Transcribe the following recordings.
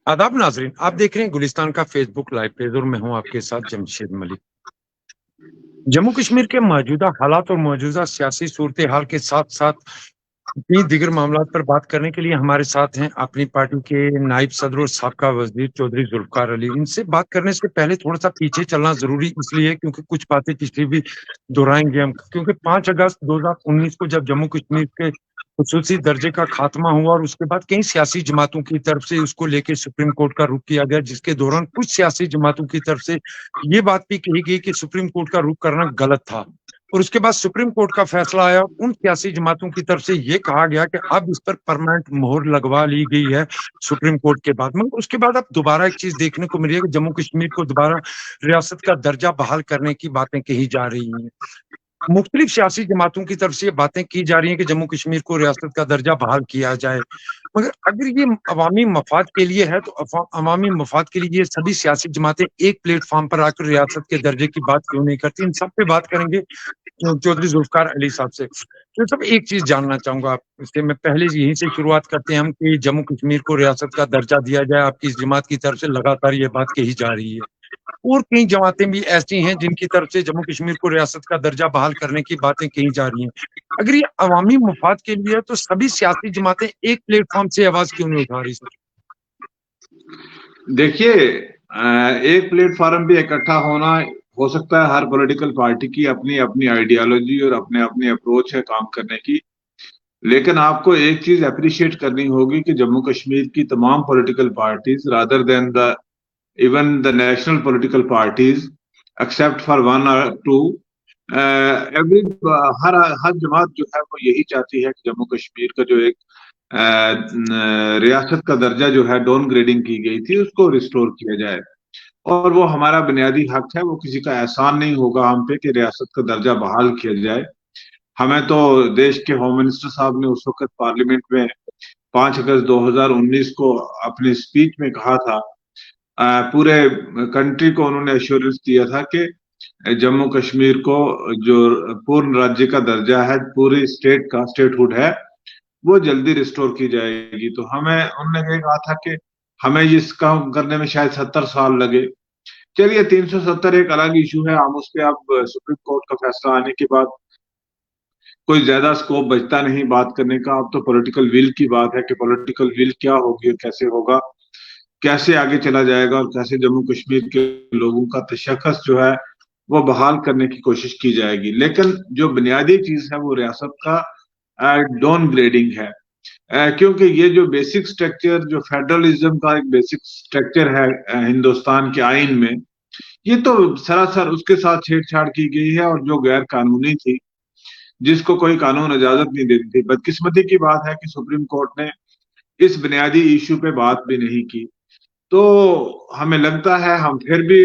आदाब नाजरीन, आप देख रहे हैं गुलिस्तान का फेसबुक लाइव पेज और मैं हूं आपके साथ जमशेद मलिक। जम्मू कश्मीर के मौजूदा हालात और मौजूदा सियासी सूरत हाल के साथ साथ कई दीगर मामलों पर बात करने के लिए हमारे साथ हैं अपनी पार्टी के नायब सदर और साबका वजीर चौधरी जुल्फकार अली। इनसे बात करने से पहले थोड़ा सा पीछे चलना जरूरी इसलिए क्योंकि कुछ बातें पिछली भी दोहराएंगे हम, क्योंकि 5 अगस्त 2019 को जब जम्मू कश्मीर के खसूसी दर्जे का खात्मा हुआ और उसके बाद कई सियासी जमातों की तरफ से उसको लेकर सुप्रीम कोर्ट का रुख किया गया, जिसके दौरान कुछ सियासी जमातों की तरफ से ये बात भी कही गई कि सुप्रीम कोर्ट का रुख करना गलत था। और उसके बाद सुप्रीम कोर्ट का फैसला आया, उन सियासी जमातों की तरफ से ये कहा गया कि अब इस पर परमानेंट मोहर लगवा ली गई है सुप्रीम कोर्ट के बाद। मगर उसके बाद अब दोबारा एक चीज देखने को मिली है कि जम्मू कश्मीर को दोबारा रियासत का दर्जा बहाल करने की बातें कही जा रही हैं। मुख्तलिफ सियासी जमातों की तरफ से ये बातें की जा रही हैं कि जम्मू कश्मीर को रियासत का दर्जा बहाल किया जाए। मगर अगर ये अवामी मफाद के लिए है तो अवामी मफाद के लिए ये सभी सियासी जमातें एक प्लेटफॉर्म पर आकर रियासत के दर्जे की बात क्यों नहीं करती? इन सब पे बात करेंगे चौधरी जुल्फकार अली साहब से। तो सब एक चीज जानना चाहूंगा इसके मैं पहले यहीं से शुरुआत करते हैं हम कि जम्मू कश्मीर को रियासत का दर्जा दिया जाए। आपकी इस जमात की तरफ से लगातार ये बात कही जा रही है और कई जमातें भी ऐसी हैं जिनकी तरफ से जम्मू कश्मीर को रियासत का दर्जा बहाल करने की बातें कही जा रही हैं। अगर ये अवामी मफाद के लिए है तो सभी सियासी जमातें एक प्लेटफॉर्म से आवाज क्यों नहीं उठा रही सर? देखिए, एक प्लेटफॉर्म भी इकट्ठा होना हो सकता है। हर पॉलिटिकल पार्टी की अपनी अपनी आइडियोलॉजी और अपने अपनी अप्रोच है काम करने की। लेकिन आपको एक चीज अप्रिशिएट करनी होगी कि जम्मू कश्मीर की तमाम political parties rather than the even the national political parties except for one और टू, एवरी हर हर जमात जो है वो यही चाहती है कि जम्मू कश्मीर का जो एक रियासत का दर्जा जो है डाउन ग्रेडिंग की गई थी उसको रिस्टोर किया जाए। और वो हमारा बुनियादी हक है, वो किसी का एहसान नहीं होगा हम पे कि रियासत का दर्जा बहाल किया जाए। हमें तो देश के होम मिनिस्टर साहब ने उस वक्त पार्लियामेंट में 5 अगस्त 2019 को अपनी स्पीच में कहा था, पूरे कंट्री को उन्होंने एश्योरेंस दिया था कि जम्मू कश्मीर को जो पूर्ण राज्य का दर्जा है, पूरी स्टेट का स्टेटहुड है, वो जल्दी रिस्टोर की जाएगी। तो हमें उन्होंने ये कहा था कि हमें इस काम करने में शायद 70 साल लगे। चलिए, 370 एक अलग इशू है, हम उस पर अब सुप्रीम कोर्ट का फैसला आने के बाद कोई ज्यादा स्कोप बचता नहीं बात करने का। अब तो पॉलिटिकल विल की बात है कि पॉलिटिकल विल क्या होगी और कैसे होगा, कैसे आगे चला जाएगा और कैसे जम्मू कश्मीर के लोगों का तशख्खुस जो है वो बहाल करने की कोशिश की जाएगी। लेकिन जो बुनियादी चीज है वो रियासत का डाउन ग्रेडिंग है, क्योंकि ये जो बेसिक स्ट्रक्चर, जो फेडरलिज्म का एक बेसिक स्ट्रक्चर है हिंदुस्तान के आइन में, ये तो सरासर उसके साथ छेड़छाड़ की गई है और जो गैर कानूनी थी, जिसको कोई कानून इजाजत नहीं देती थी। बदकिस्मती की बात है कि सुप्रीम कोर्ट ने इस बुनियादी इशू पे बात भी नहीं की। तो हमें लगता है हम फिर भी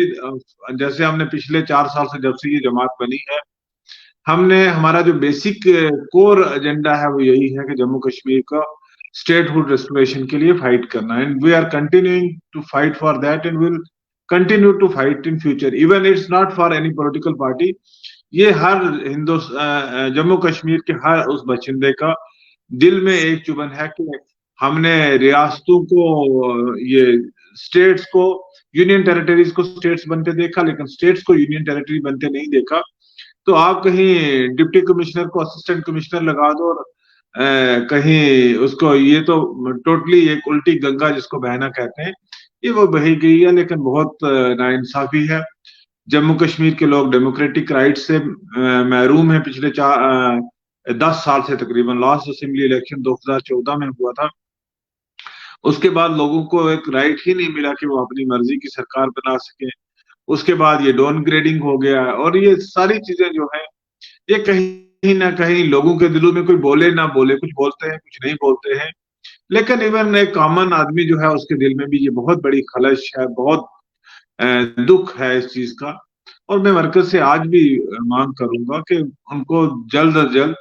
जैसे हमने पिछले 4 साल से जब से ये जमात बनी है, हमने हमारा जो बेसिक कोर एजेंडा है वो यही है कि जम्मू कश्मीर का स्टेटहुड रेस्टोरेशन के लिए फाइट करना, and we are continuing to fight for that and will continue to fight in future. Even it's not for any political party, ये हर जम्मू कश्मीर के हर उस बशिंदे का दिल में एक चुभन है कि हमने रियासतों को, ये स्टेट्स को, यूनियन टेरिटरीज को स्टेट्स बनते देखा लेकिन स्टेट्स को यूनियन टेरिटरी बनते नहीं देखा। तो आप कहीं डिप्टी कमिश्नर को असिस्टेंट कमिश्नर लगा दो और कहीं उसको, ये तो टोटली एक उल्टी गंगा जिसको बहना कहते हैं, ये वो बही गई है। लेकिन बहुत नाइंसाफी है, जम्मू कश्मीर के लोग डेमोक्रेटिक राइट से महरूम है। पिछले 10 साल से तकरीबन, लास्ट असेंबली इलेक्शन 2014 में हुआ था, उसके बाद लोगों को एक राइट ही नहीं मिला कि वो अपनी मर्जी की सरकार बना सके। उसके बाद ये डाउन ग्रेडिंग हो गया और ये सारी चीजें जो है ये कहीं ना कहीं लोगों के दिलों में, कोई बोले ना बोले, कुछ बोलते हैं कुछ नहीं बोलते हैं, लेकिन इवन एक कॉमन आदमी जो है उसके दिल में भी ये बहुत बड़ी खलश है, बहुत दुख है इस चीज का। और मैं मरकज से आज भी मांग करूंगा कि उनको जल्द अज जल्द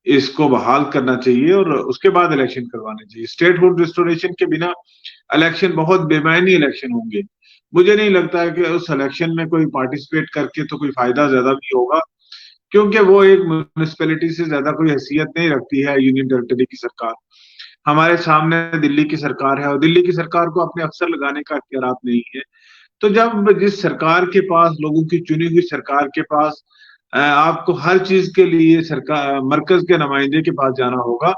इसको बहाल करना चाहिए और उसके बाद इलेक्शन करवाने चाहिए। स्टेटहुड रिस्टोरेशन के बिना इलेक्शन बहुत बेमायनी इलेक्शन होंगे। मुझे नहीं लगता है कि उस इलेक्शन में कोई पार्टिसिपेट करके तो कोई फायदा ज्यादा भी होगा, क्योंकि वो एक म्यूनिसिपैलिटी से ज्यादा कोई हैसियत नहीं रखती है यूनियन टेरिटरी की सरकार। हमारे सामने दिल्ली की सरकार है और दिल्ली की सरकार को अपने अफसर लगाने का इख्तियारात नहीं है। तो जब जिस सरकार के पास, लोगों की चुनी हुई सरकार के पास आपको हर चीज के लिए सरकार मरकज के नुमाइंदे के पास जाना होगा,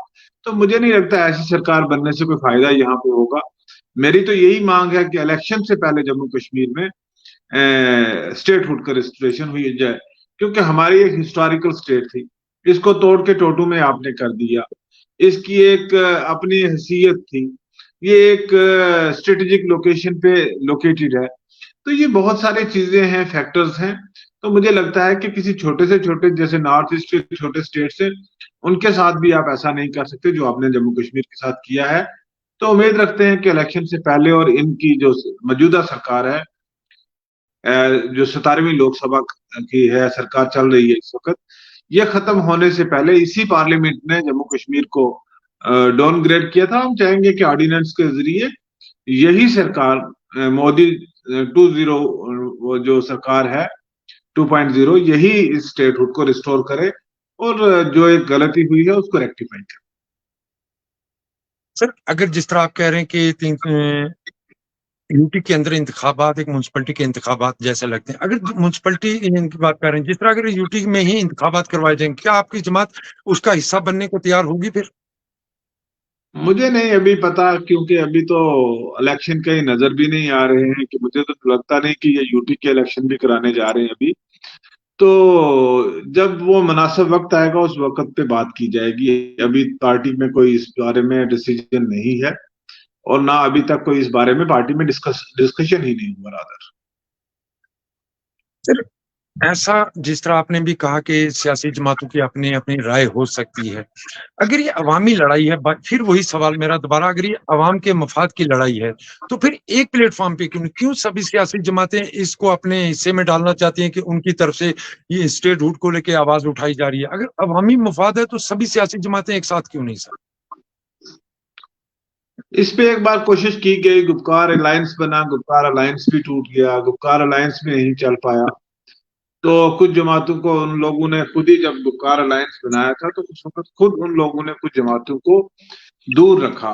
तो मुझे नहीं लगता ऐसी सरकार बनने से कोई फायदा यहाँ पे होगा। मेरी तो यही मांग है कि इलेक्शन से पहले जम्मू कश्मीर में स्टेटहुड का रजिस्ट्रेशन हुई जाए, क्योंकि हमारी एक हिस्टोरिकल स्टेट थी, इसको तोड़ के टोटू में आपने कर दिया। इसकी एक अपनी हैसियत थी, ये एक स्ट्रेटेजिक लोकेशन पे लोकेटेड है। तो ये बहुत सारी चीजें हैं, फैक्टर्स हैं। तो मुझे लगता है कि किसी छोटे से छोटे, जैसे नॉर्थ ईस्ट के छोटे स्टेट से, उनके साथ भी आप ऐसा नहीं कर सकते जो आपने जम्मू कश्मीर के साथ किया है। तो उम्मीद रखते हैं कि इलेक्शन से पहले और इनकी जो मौजूदा सरकार है, जो 17वीं लोकसभा की है सरकार चल रही है इस वक्त, यह खत्म होने से पहले इसी पार्लियामेंट ने जम्मू कश्मीर को डाउनग्रेड किया था। हम चाहेंगे कि ऑर्डिनेंस के जरिए यही सरकार मोदी 2.0 जो सरकार है 2.0, यही इस स्टेटहुड को रिस्टोर करे और जो एक गलती हुई है उसको रेक्टिफाई करे। सर, अगर जिस तरह आप कह रहे हैं कि यूटी के अंदर इंतखाबात एक म्यूनसिपलिटी के इंतखाबात जैसे लगते हैं, अगर म्यूनसिपलिटी की बात कर रहे हैं, जिस तरह अगर यूटी में ही इंतखाबात करवाए जाएंगे, क्या आपकी जमात उसका हिस्सा बनने को तैयार होगी फिर? मुझे नहीं अभी पता, क्योंकि अभी तो इलेक्शन कहीं नजर भी नहीं आ रहे हैं, कि मुझे तो लगता नहीं कि ये यूटी के इलेक्शन भी कराने जा रहे हैं अभी। तो जब वो मुनासिब वक्त आएगा उस वक्त पे बात की जाएगी। अभी पार्टी में कोई इस बारे में डिसीजन नहीं है और ना अभी तक कोई इस बारे में पार्टी में डिस्कशन ही नहीं हुआ रादर। सर, ऐसा जिस तरह आपने भी कहा कि सियासी जमातों की अपनी अपनी राय हो सकती है, अगर ये अवामी लड़ाई है, फिर वही सवाल मेरा दोबारा, अगर ये अवाम के मफाद की लड़ाई है, तो फिर एक प्लेटफॉर्म पे क्यों सभी सियासी जमातें इसको अपने हिस्से में डालना चाहती हैं कि उनकी तरफ से ये स्टेटहुड को लेकर आवाज उठाई जा रही है? अगर अवामी मफाद है तो सभी सियासी जमातें एक साथ क्यों नहीं सर? इस पे एक बार कोशिश की गई, गुपकार अलायंस बना, गुपकार अलायंस भी टूट गया, गुपकार अलायंस में नहीं चल पाया। तो कुछ जमातों को उन लोगों ने खुद ही, जब गुपकार अलायंस बनाया था तो उस वक्त खुद उन लोगों ने कुछ जमातों को दूर रखा।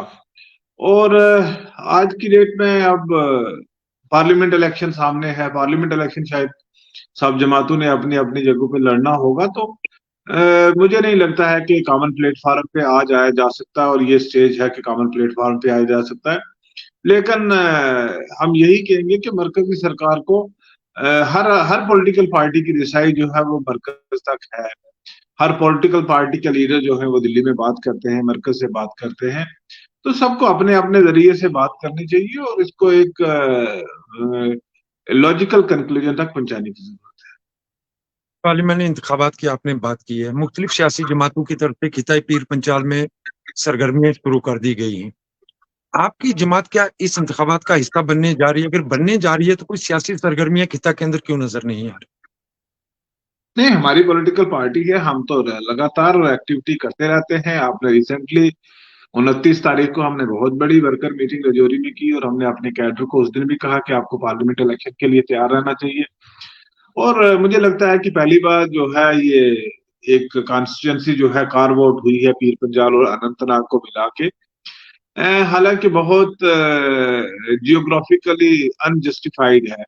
और आज की डेट में अब पार्लियामेंट इलेक्शन सामने है, पार्लियामेंट इलेक्शन शायद सब जमातों ने अपनी अपनी जगहों पे लड़ना होगा। तो मुझे नहीं लगता है कि कॉमन प्लेटफॉर्म पे आ जाया जा सकता है, और ये स्टेज है कि कॉमन प्लेटफॉर्म पे आया जा सकता है। लेकिन हम यही कहेंगे कि मरकजी सरकार को हर हर पॉलिटिकल पार्टी की रिसाई जो है वो मरकज तक है। हर पॉलिटिकल पार्टी के लीडर जो है वो दिल्ली में बात करते हैं, मरकज से बात करते हैं। तो सबको अपने अपने जरिए से बात करनी चाहिए और इसको एक लॉजिकल कंक्लूजन तक पहुंचाने की जरूरत है। पार्लियामेंट इंतखाबात की आपने बात की है, मुख्तलिफ सियासी जमातों की तरफ से खिताई पीर पंचाल में सरगर्मियां शुरू कर दी गई हैं। आपकी जमात क्या इस इंतखाबात का हिस्सा बनने जा रही है? अगर बनने जा रही है तो कोई सियासी सरगर्मियां खिता के अंदर क्यों नजर नहीं आ रही? नहीं, हमारी पॉलिटिकल पार्टी है, हम तो लगातार एक्टिविटी करते रहते हैं। आपने रिसेंटली 29 तारीख को हमने बहुत बड़ी वर्कर मीटिंग रजौरी में की और हमने अपने कैडर को उस दिन भी कहा कि आपको पार्लियामेंट इलेक्शन के लिए तैयार रहना चाहिए। और मुझे लगता है कि पहली बार जो है ये एक कॉन्स्टिट्यूंसी जो है कार्व आउट हुई है पीर पंजाल और अनंतनाग को मिला के। हालांकि बहुत जियोग्राफिकली अनजस्टिफाइड है,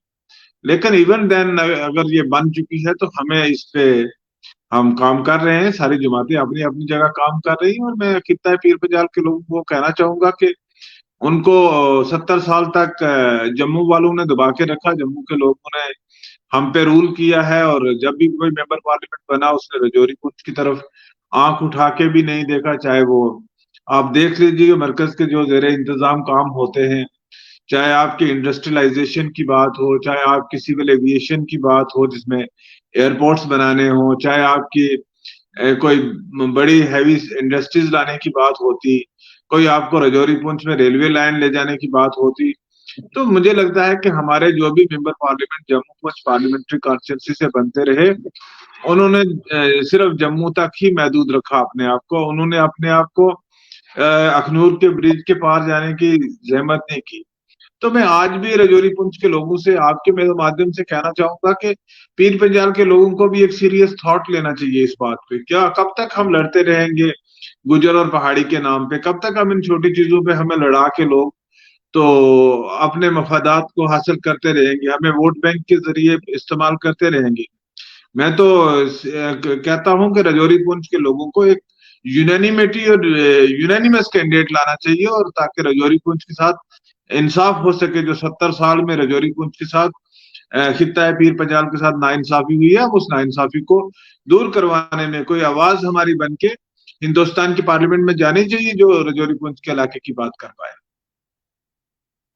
लेकिन इवन देन अगर ये बन चुकी है तो हमें इस पे हम काम कर रहे हैं। सारी जमातें अपनी अपनी जगह काम कर रही हैं और मैं खित्ता पीर पंजाल के लोगों को कहना चाहूंगा कि उनको 70 साल तक जम्मू वालों ने दबा के रखा, जम्मू के लोगों ने हम पे रूल किया है। और जब भी कोई मेंबर पार्लियामेंट बना उसने रजौरी पुंछ की तरफ आंख उठा के भी नहीं देखा। चाहे वो आप देख लीजिए मरकज के जो जेर इंतजाम काम होते हैं, चाहे आपकी इंडस्ट्रियलाइजेशन की बात हो, चाहे आपकी सिविल एविएशन की बात हो जिसमें एयरपोर्ट्स बनाने हो, चाहे आपकी कोई बड़ी हैवी इंडस्ट्रीज लाने की बात होती, कोई आपको रजौरी पुंछ में रेलवे लाइन ले जाने की बात होती। तो मुझे लगता है कि हमारे जो भी member parliament Jammu Poonch parliamentary constituency से बनते रहे, उन्होंने सिर्फ जम्मू तक ही महदूद रखा अपने आप को। उन्होंने अपने आप को अखनूर के ब्रिज के पार जाने की जहमत नहीं की। तो मैं आज भी रजौरी पुंछ के लोगों से आपके मेरे माध्यम से कहना चाहूंगा कि पीर पंजाल के लोगों को भी एक सीरियस थॉट लेना चाहिए इस बात पे। क्या कब तक हम लड़ते रहेंगे गुजर और पहाड़ी के नाम पे। कब तक हम इन छोटी चीजों पे हमें लड़ा के लोग तो अपने मफादात को हासिल करते रहेंगे, हमें वोट बैंक के जरिए इस्तेमाल करते रहेंगे। मैं तो कहता हूं कि राजौरी पुंछ के लोगों को एक यूनानिमिटी और यूनानिमस कैंडिडेट लाना चाहिए, और ताकि राजौरी पुंछ के साथ इंसाफ हो सके। जो 70 साल में राजौरी पुंछ के साथ खित्ता पीर पंजाल के साथ नाइंसाफी हुई है, उस नाइंसाफी को दूर करवाने में कोई आवाज हमारी बन के हिंदुस्तान की पार्लियामेंट में जानी चाहिए, जो राजौरी पुंछ के इलाके की बात कर पाए।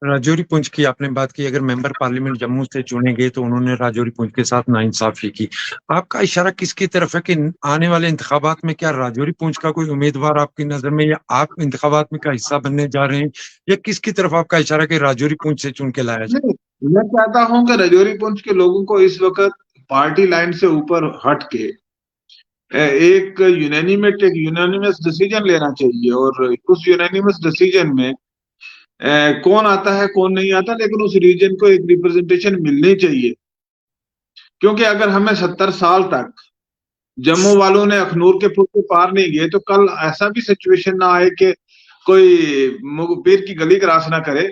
राजौरी पुंछ की आपने बात की, अगर मेंबर पार्लियामेंट जम्मू से चुने गए तो उन्होंने राजौरी पुंछ के साथ नाइंसाफी की। आपका इशारा किसकी तरफ है कि आने वाले इंतखाबात में क्या राजौरी पुंछ का कोई उम्मीदवार आपकी नजर में, या आप इंतखाबात में का हिस्सा बनने जा रहे हैं, या किसकी तरफ आपका इशारा कि राजौरी पुंछ से चुन के लाया जाए? नहीं, मैं चाहता हूं कि राजौरी पुंछ के लोगों को इस वक्त पार्टी लाइन से ऊपर हट के एक यूनानिमस डिसीजन लेना चाहिए, और उस यूनानिमस डिसीजन में कौन आता है कौन नहीं आता, लेकिन उस रीजन को एक रिप्रेजेंटेशन मिलनी चाहिए। क्योंकि अगर हमें 70 साल तक जम्मू वालों ने अखनूर के पुल के पार नहीं गए, तो कल ऐसा भी सिचुएशन ना आए कि कोई पीर की गली क्रॉस ना करे।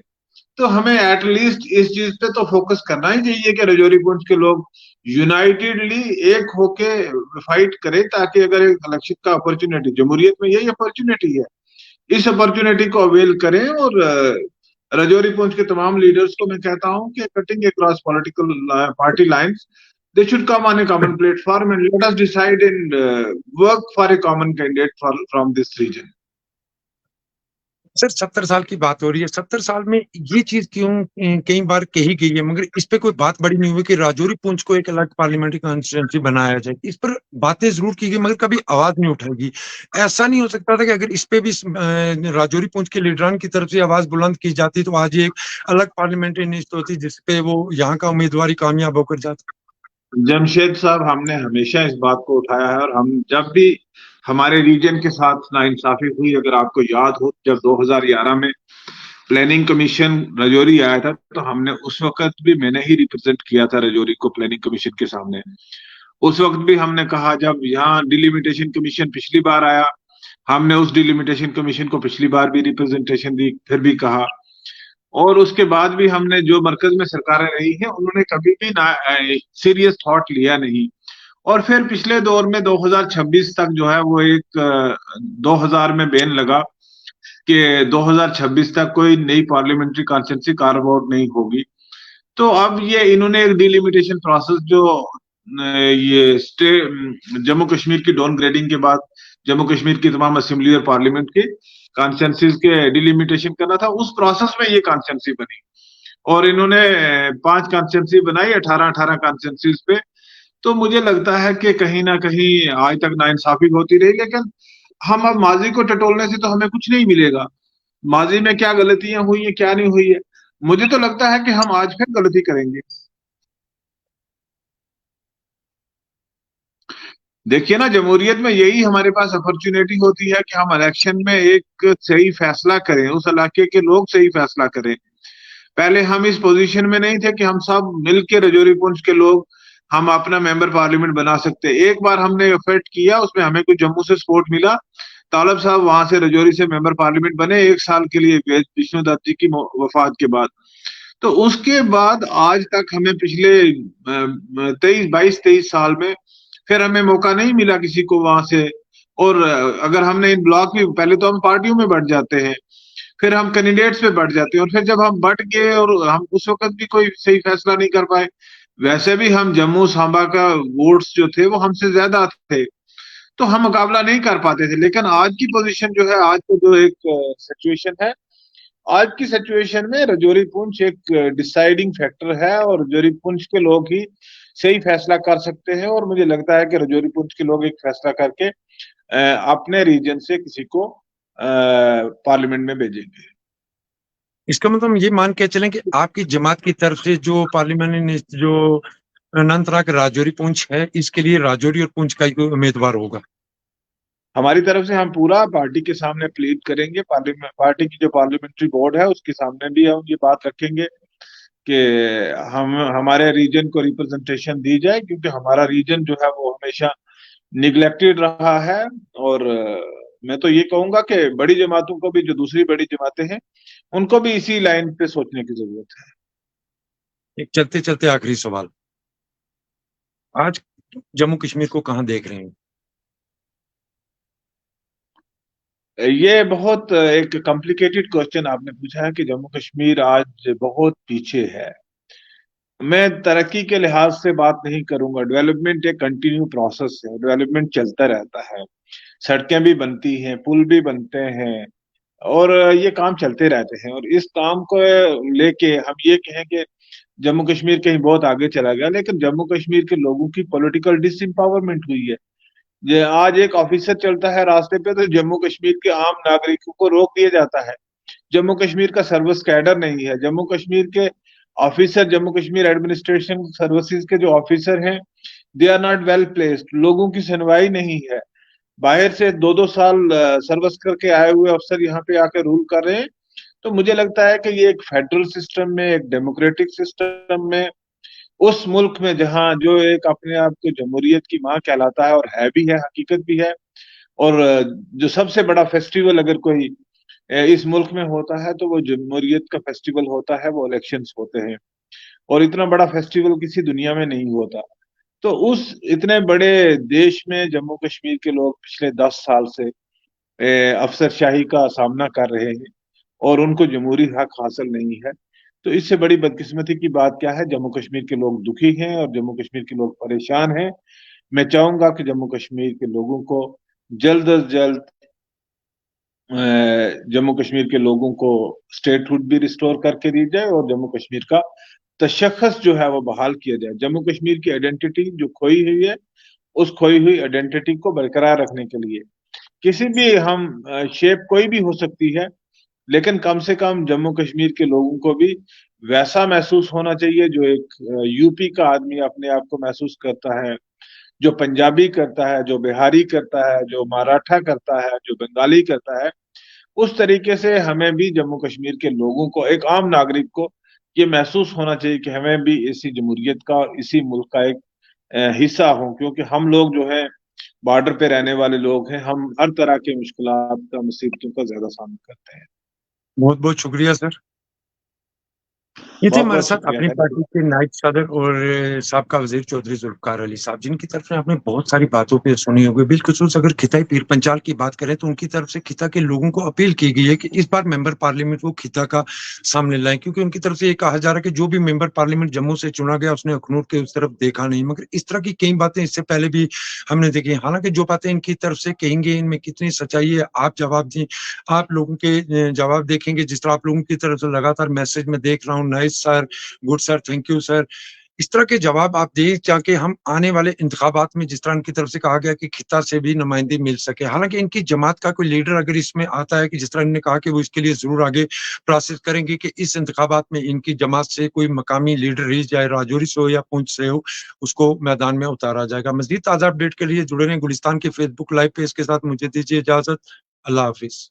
तो हमें एटलीस्ट इस चीज पे तो फोकस करना ही चाहिए कि राजौरी पुंछ के लोग यूनाइटेडली एक होके फाइट करें, ताकि अगर एक इलेक्शन का अपॉर्चुनिटी, जमहूरियत में यही अपॉर्चुनिटी है, इस अपॉर्चुनिटी को अवेल करें। और राजौरी पुंछ के तमाम लीडर्स को मैं कहता हूं कि cutting across political party lines, they should come on a common platform and let us decide and work for a common candidate from this region. Sir 70 साल की बात हो रही है, 70 साल में ये चीज क्यों कई बार कही गई है, मगर इस पे कोई बात बड़ी नहीं हुई कि राजौरी पुंछ को एक अलग पार्लियामेंट्री कॉन्स्टिट्यूंसी बनाया जाए। इस पर बातें जरूर की गई, मगर कभी आवाज नहीं उठाई। ऐसा नहीं हो सकता था कि अगर इस पे भी राजौरी पुंछ के लीडरान की तरफ से आवाज बुलंद की जाती तो आज एक अलग पार्लियामेंट्री निश्चित होती जिसपे वो यहाँ का उम्मीदवार कामयाब होकर जाता। जमशेद साहब, हमने हमेशा इस बात को उठाया है, और हम जब भी हमारे रीजन के साथ नाइंसाफी हुई, अगर आपको याद हो, जब 2011 में प्लानिंग कमीशन राजौरी आया था, तो हमने उस वक्त भी, मैंने ही रिप्रेजेंट किया था राजौरी को प्लानिंग कमीशन के सामने। उस वक्त भी हमने कहा, जब यहाँ डिलिमिटेशन कमीशन पिछली बार आया, हमने उस डिलिमिटेशन कमीशन को पिछली बार भी रिप्रेजेंटेशन दी, फिर भी कहा। और उसके बाद भी हमने, जो मरकज में सरकारें रही हैं, उन्होंने कभी भी ना सीरियस थॉट लिया नहीं। और फिर पिछले दौर में 2026 तक जो है वो एक 2000 में बैन लगा कि 2026 तक कोई नई पार्लियामेंट्री कॉन्स्टिट्यूंसी कार्व आउट नहीं होगी। तो अब ये इन्होंने एक डिलिमिटेशन प्रोसेस, जो ये जम्मू कश्मीर की डाउन ग्रेडिंग के बाद जम्मू कश्मीर की तमाम असेंबली और पार्लियामेंट के कॉन्स्टिट्यूंसीज के डिलिमिटेशन करना था, उस प्रोसेस में ये कॉन्स्टिट्यूंसी बनी। और इन्होंने 5 कॉन्स्टिट्यूंसी बनाई 18-18 कॉन्स्टिट्यूंसीज पे। तो मुझे लगता है कि कहीं ना कहीं आज तक नाइंसाफी होती रही, लेकिन हम अब माजी को टटोलने से तो हमें कुछ नहीं मिलेगा। माजी में क्या गलतियां हुई है, क्या नहीं हुई है, मुझे तो लगता है कि हम आज फिर गलती करेंगे। देखिए ना, जमहूरियत में यही हमारे पास अपॉर्चुनिटी होती है कि हम इलेक्शन में एक सही फैसला करें, उस इलाके के लोग सही फैसला करें। पहले हम इस पोजीशन में नहीं थे कि हम सब मिलकर राजौरी पुंछ के लोग हम अपना मेंबर पार्लियामेंट बना सकते। एक बार हमने एफर्ट किया, उसमें हमें कुछ जम्मू से सपोर्ट मिला, तालब साहब वहां से राजौरी से मेंबर पार्लियामेंट बने 1 साल के लिए विष्णु दत्त जी की वफात के बाद। तो उसके बाद आज तक हमें पिछले 22-23 साल में फिर हमें मौका नहीं मिला किसी को वहां से। और अगर हमने इन ब्लॉक में, पहले तो हम पार्टियों में बढ़ जाते हैं, फिर हम कैंडिडेट्स पे बढ़ जाते हैं, और फिर जब हम बढ़ गए और हम उस वक्त भी कोई सही फैसला नहीं कर पाए। वैसे भी हम जम्मू सांबा का वोट्स जो थे वो हमसे ज्यादा थे, तो हम मुकाबला नहीं कर पाते थे। लेकिन आज की पोजीशन जो है, आज को जो एक सिचुएशन है, आज की सिचुएशन में राजौरी पुंछ एक डिसाइडिंग फैक्टर है, और राजौरी पुंछ के लोग ही सही फैसला कर सकते हैं। और मुझे लगता है कि राजौरी पुंछ के लोग एक फैसला करके अपने रीजन से किसी को पार्लियामेंट में भेजेंगे। इसका मतलब ये मान के चलें कि आपकी जमात की तरफ से जो पार्लियामेंट जो अनंतनाग राजौरी पुंछ है, इसके लिए राजौरी और पुंछ का ही कोई उम्मीदवार होगा। हमारी तरफ से हम पूरा पार्टी के सामने प्लीड करेंगे, पार्लियामेंट पार्टी की जो पार्लियामेंट्री बोर्ड है उसके सामने भी हम ये बात रखेंगे कि हम हमारे रीजन को रिप्रेजेंटेशन दी जाए, क्योंकि हमारा रीजन जो है वो हमेशा निग्लेक्टेड रहा है। और मैं तो ये कहूंगा कि बड़ी जमातों को भी, जो दूसरी बड़ी जमातें हैं, उनको भी इसी लाइन पे सोचने की जरूरत है। एक चलते चलते आखिरी सवाल, आज जम्मू कश्मीर को कहाँ देख रहे हैं? ये बहुत एक कॉम्प्लिकेटेड क्वेश्चन आपने पूछा है कि जम्मू कश्मीर आज बहुत पीछे है। मैं तरक्की के लिहाज से बात नहीं करूंगा। डेवलपमेंट एक कंटिन्यू प्रोसेस है, डेवलपमेंट चलता रहता है, सड़कें भी बनती हैं, पुल भी बनते हैं, और ये काम चलते रहते हैं। और इस काम को लेके हम ये कहें कि जम्मू कश्मीर कहीं बहुत आगे चला गया, लेकिन जम्मू कश्मीर के लोगों की पॉलिटिकल डिसएम्पावरमेंट हुई है। ये आज एक ऑफिसर चलता है रास्ते पे तो जम्मू कश्मीर के आम नागरिकों को रोक दिया जाता है। जम्मू कश्मीर का सर्विस कैडर नहीं है। जम्मू कश्मीर के officer, Jammu Kashmir administration services के जो ऑफिसर हैं, they are not well placed. लोगों की सुनवाई नहीं है। बाहर से 2-2 साल सर्विस करके आए हुए अफसर यहाँ पे आके रूल कर रहे हैं। तो मुझे लगता है कि ये एक फेडरल सिस्टम में, एक डेमोक्रेटिक सिस्टम में, उस मुल्क में जहाँ जो एक अपने आप को जमहूरियत की माँ कहलाता है, और है भी है, हकीकत भी है, और जो सबसे बड़ा फेस्टिवल अगर कोई इस मुल्क में होता है तो वो जमहूरियत का फेस्टिवल होता है, वो इलेक्शंस होते हैं। और इतना बड़ा फेस्टिवल किसी दुनिया में नहीं होता। तो उस इतने बड़े देश में जम्मू कश्मीर के लोग पिछले 10 साल से अफसरशाही का सामना कर रहे हैं, और उनको जमहूरी हक हासिल नहीं है। तो इससे बड़ी बदकिस्मती की बात क्या है? जम्मू कश्मीर के लोग दुखी हैं और जम्मू कश्मीर के लोग परेशान हैं। मैं चाहूंगा कि जम्मू कश्मीर के लोगों को जल्द अज जल्द जम्मू कश्मीर के लोगों को स्टेटहुड भी रिस्टोर करके दी जाए, और जम्मू कश्मीर का तशख्खुस जो है वो बहाल किया जाए। जम्मू कश्मीर की आइडेंटिटी जो खोई हुई है, उस खोई हुई आइडेंटिटी को बरकरार रखने के लिए किसी भी हम शेप कोई भी हो सकती है, लेकिन कम से कम जम्मू कश्मीर के लोगों को भी वैसा महसूस होना चाहिए जो एक यूपी का आदमी अपने आप को महसूस करता है, जो पंजाबी करता है, जो बिहारी करता है, जो मराठा करता है, जो बंगाली करता है। उस तरीके से हमें भी जम्मू कश्मीर के लोगों को, एक आम नागरिक को, ये महसूस होना चाहिए कि हमें भी इसी जमहूरियत का, इसी मुल्क का एक हिस्सा हो। क्योंकि हम लोग जो है बॉर्डर पे रहने वाले लोग हैं, हम हर तरह के मुश्किलात का, मुसीबतों का ज्यादा सामना करते हैं। बहुत बहुत शुक्रिया सर। ये थे बहुत हमारे बहुत साथ शुक्रिया। अपनी थैंक यू। पार्टी के नायब सदर और साबका वजीर चौधरी जुल्फकार अली साहब, जिनकी तरफ से आपने बहुत सारी बातों पे सुनी होगी। बिलखुसूस अगर खिताई पीर पंचाल की बात करें तो उनकी तरफ से खिता के लोगों को अपील की गई है कि इस बार मेंबर पार्लियामेंट वो खिता का सामने लाएं, क्योंकि उनकी तरफ से ये कहा जा रहा है कि जो भी मेंबर पार्लियामेंट जम्मू से चुना गया उसने अखनूर के उस तरफ देखा नहीं। मगर इस तरह की कई बातें इससे पहले भी हमने देखी। हालांकि जो बातें इनकी तरफ से कहेंगे इनमें कितनी सच्चाई है आप जवाब दें, आप लोगों के जवाब देखेंगे। जिस तरह आप लोगों की तरफ से लगातार मैसेज में देख रहा हूँ, nice sir, good sir, thank you sir, इस तरह के जवाब आप दें ताकि हम आने वाले इंतखाबात में, जिस तरह इनकी तरफ से कहा गया कि खिता से भी नुमाइंदगी मिल सके। हालांकि इनकी जमात का कोई लीडर अगर इसमें आता है, कि जिस तरह इन्होंने कहा कि वो इसके लिए जरूर आगे प्रोसेस करेंगे कि इस इंतखाबात में इनकी जमात से कोई मकामी लीडर रही जाए, राजौरी से हो या पुंछ से हो, उसको मैदान में उतारा जाएगा। मजीद ताज़ा अपडेट के लिए जुड़े रहें गुलिस्तान के फेसबुक लाइव पेज के साथ। मुझे दीजिए इजाजत। अल्लाह हाफिज।